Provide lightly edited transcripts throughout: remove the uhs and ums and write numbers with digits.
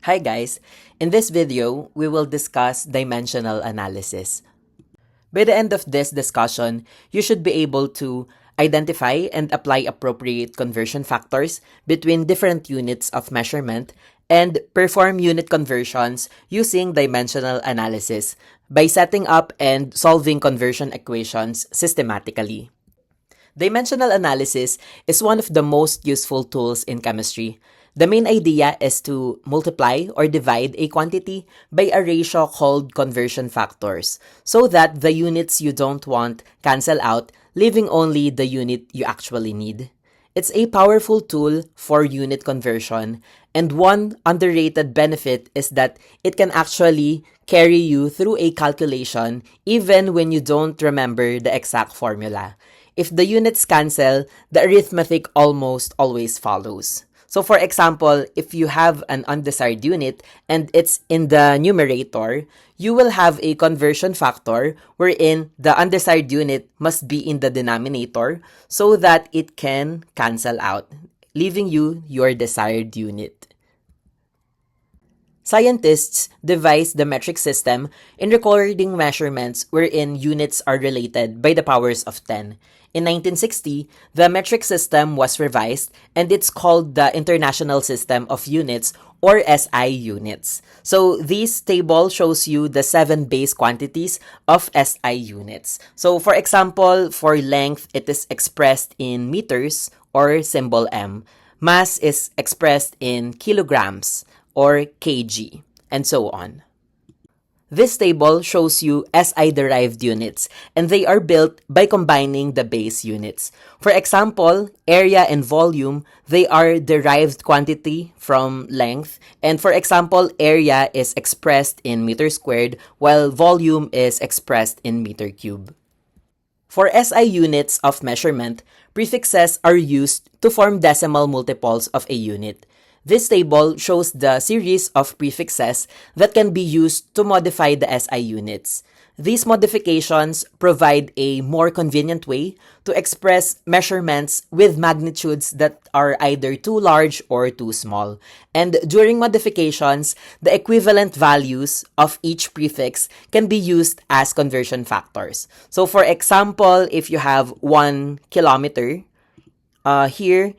Hi guys! In this video, we will discuss dimensional analysis. By the end of this discussion, you should be able to identify and apply appropriate conversion factors between different units of measurement and perform unit conversions using dimensional analysis by setting up and solving conversion equations systematically. Dimensional analysis is one of the most useful tools in chemistry. The main idea is to multiply or divide a quantity by a ratio called conversion factors so that the units you don't want cancel out, leaving only the unit you actually need. It's a powerful tool for unit conversion, and one underrated benefit is that it can actually carry you through a calculation even when you don't remember the exact formula. If the units cancel, the arithmetic almost always follows. So for example, if you have an undesired unit and it's in the numerator, you will have a conversion factor wherein the undesired unit must be in the denominator so that it can cancel out, leaving you your desired unit. Scientists devised the metric system in recording measurements wherein units are related by the powers of 10. In 1960, the metric system was revised and it's called the International System of Units or SI units. So this table shows you the 7 base quantities of SI units. So for example, for length, it is expressed in meters or symbol M. Mass is expressed in kilograms or kg, and so on. This table shows you SI-derived units, and they are built by combining the base units. For example, area and volume, they are derived quantity from length. And for example, area is expressed in meter squared, while volume is expressed in meter cube. For SI units of measurement, prefixes are used to form decimal multiples of a unit. This table shows the series of prefixes that can be used to modify the SI units. These modifications provide a more convenient way to express measurements with magnitudes that are either too large or too small. And during modifications, the equivalent values of each prefix can be used as conversion factors. So for example, if you have 1 kilometer, here,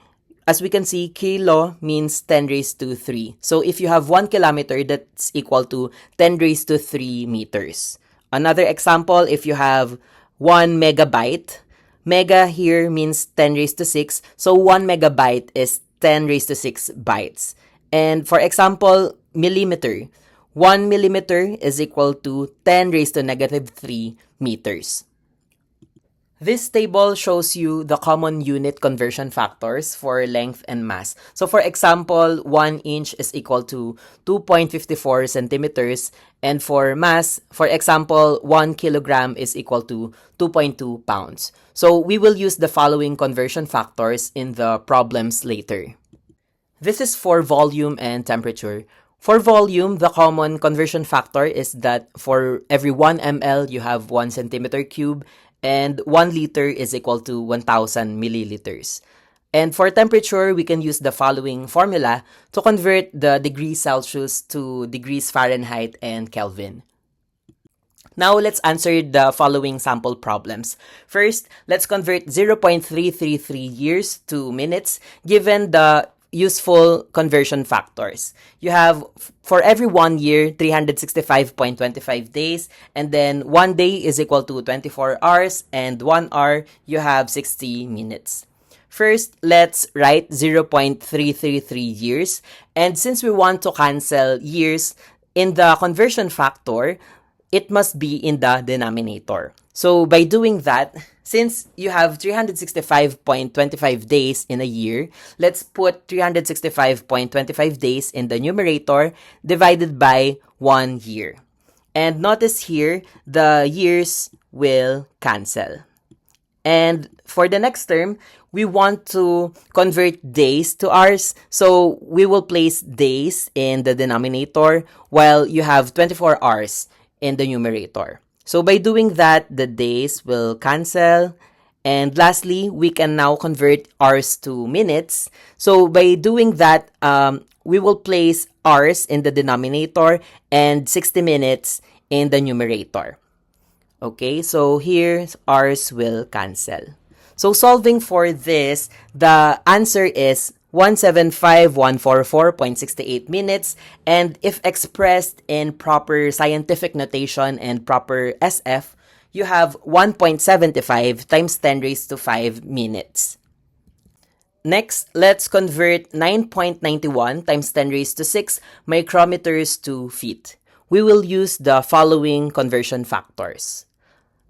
as we can see, kilo means 10 raised to 3. So if you have 1 kilometer, that's equal to 10 raised to 3 meters. Another example, if you have 1 megabyte, mega here means 10 raised to 6. So 1 megabyte is 10 raised to 6 bytes. And for example, millimeter. 1 millimeter is equal to 10 raised to negative 3 meters. This table shows you the common unit conversion factors for length and mass. So for example, 1 inch is equal to 2.54 centimeters. And for mass, for example, 1 kilogram is equal to 2.2 pounds. So we will use the following conversion factors in the problems later. This is for volume and temperature. For volume, the common conversion factor is that for every 1 ml, you have 1 centimeter cube, and 1 liter is equal to 1,000 milliliters. And for temperature, we can use the following formula to convert the degrees Celsius to degrees Fahrenheit and Kelvin. Now, let's answer the following sample problems. First, let's convert 0.333 years to minutes given the useful conversion factors. You have, for every 1 year, 365.25 days, and then 1 day is equal to 24 hours, and 1 hour, you have 60 minutes. First, let's write 0.333 years, and since we want to cancel years, in the conversion factor, it must be in the denominator. So by doing that, since you have 365.25 days in a year, let's put 365.25 days in the numerator divided by 1 year. And notice here, the years will cancel. And for the next term, we want to convert days to hours. So we will place days in the denominator while you have 24 hours in the numerator. So by doing that, the days will cancel. And lastly, we can now convert hours to minutes. So by doing that, we will place hours in the denominator and 60 minutes in the numerator. Okay, so here hours will cancel. So solving for this, the answer is 175,144.68 minutes, and if expressed in proper scientific notation and proper SF, you have 1.75 times 10 raised to 5 minutes. Next, let's convert 9.91 times 10 raised to 6 micrometers to feet. We will use the following conversion factors.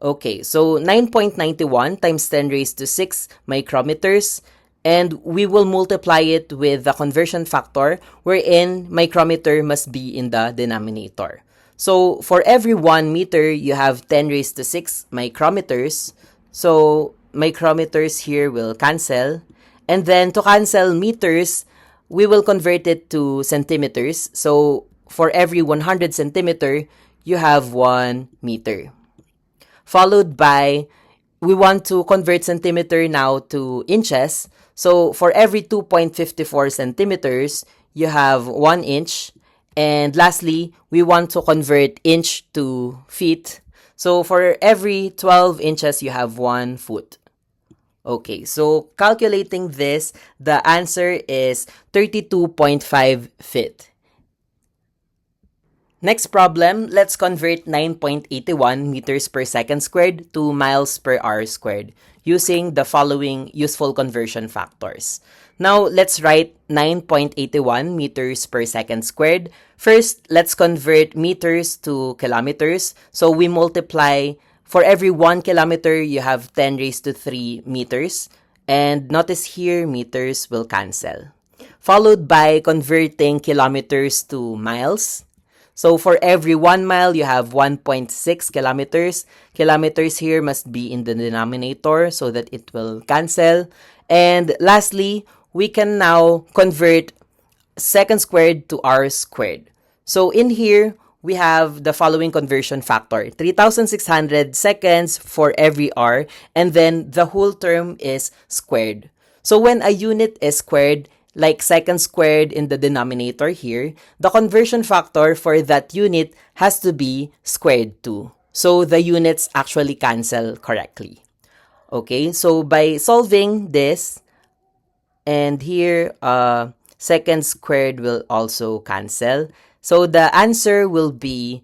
Okay, so 9.91 times 10 raised to 6 micrometers, and we will multiply it with the conversion factor wherein micrometer must be in the denominator. So for every 1 meter, you have 10 raised to 6 micrometers. So micrometers here will cancel. And then to cancel meters, we will convert it to centimeters. So for every 100 centimeter, you have 1 meter. Followed by, we want to convert centimeter now to inches. So for every 2.54 centimeters, you have 1 inch. And lastly, we want to convert inch to feet. So for every 12 inches, you have 1 foot. Okay, so calculating this, the answer is 32.5 feet. Next problem, let's convert 9.81 meters per second squared to miles per hour squared using the following useful conversion factors. Now, let's write 9.81 meters per second squared. First, let's convert meters to kilometers. So we multiply, for every 1 kilometer, you have 10 raised to 3 meters. And notice here, meters will cancel. Followed by converting kilometers to miles. So for every 1 mile, you have 1.6 kilometers. Kilometers here must be in the denominator so that it will cancel. And lastly, we can now convert second squared to hours squared. So in here, we have the following conversion factor. 3,600 seconds for every hour, and then the whole term is squared. So when a unit is squared, like second squared in the denominator here, the conversion factor for that unit has to be squared too. So the units actually cancel correctly. Okay, so by solving this, and here, second squared will also cancel. So the answer will be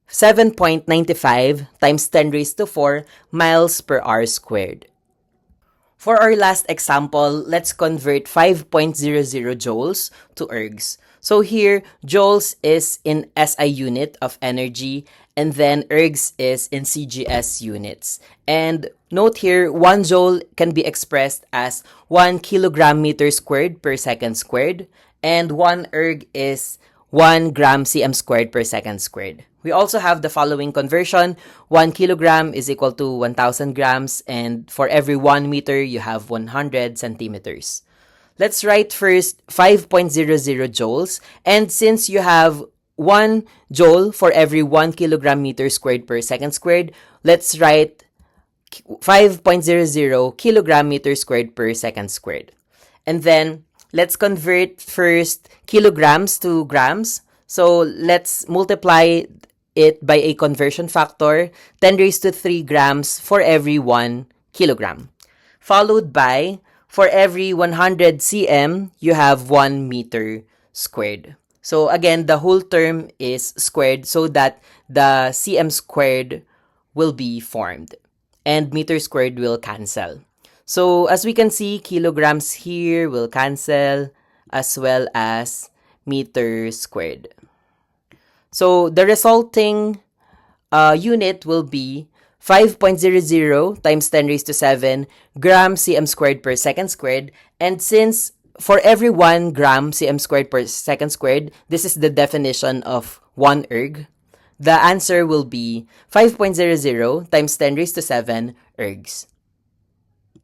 7.95 times 10 raised to 4 miles per hour squared. For our last example, let's convert 5.00 joules to ergs. So here, joules is in SI unit of energy, and then ergs is in CGS units. And note here, 1 joule can be expressed as 1 kilogram meter squared per second squared, and 1 erg is 1 gram cm squared per second squared. We also have the following conversion. 1 kilogram is equal to 1,000 grams, and for every 1 meter, you have 100 centimeters. Let's write first 5.00 joules, and since you have 1 joule for every 1 kilogram meter squared per second squared, let's write 5.00 kilogram meter squared per second squared. And then, let's convert first kilograms to grams. So let's multiply it by a conversion factor, 10 raised to 3 grams for every 1 kilogram. Followed by, for every 100 cm, you have 1 meter squared. So again, the whole term is squared so that the cm squared will be formed and meter squared will cancel. So as we can see, kilograms here will cancel as well as meter squared. So the resulting unit will be 5.00 times 10 raised to 7 gram cm squared per second squared. And since for every 1 gram cm squared per second squared, this is the definition of 1 erg, the answer will be 5.00 times 10 raised to 7 ergs.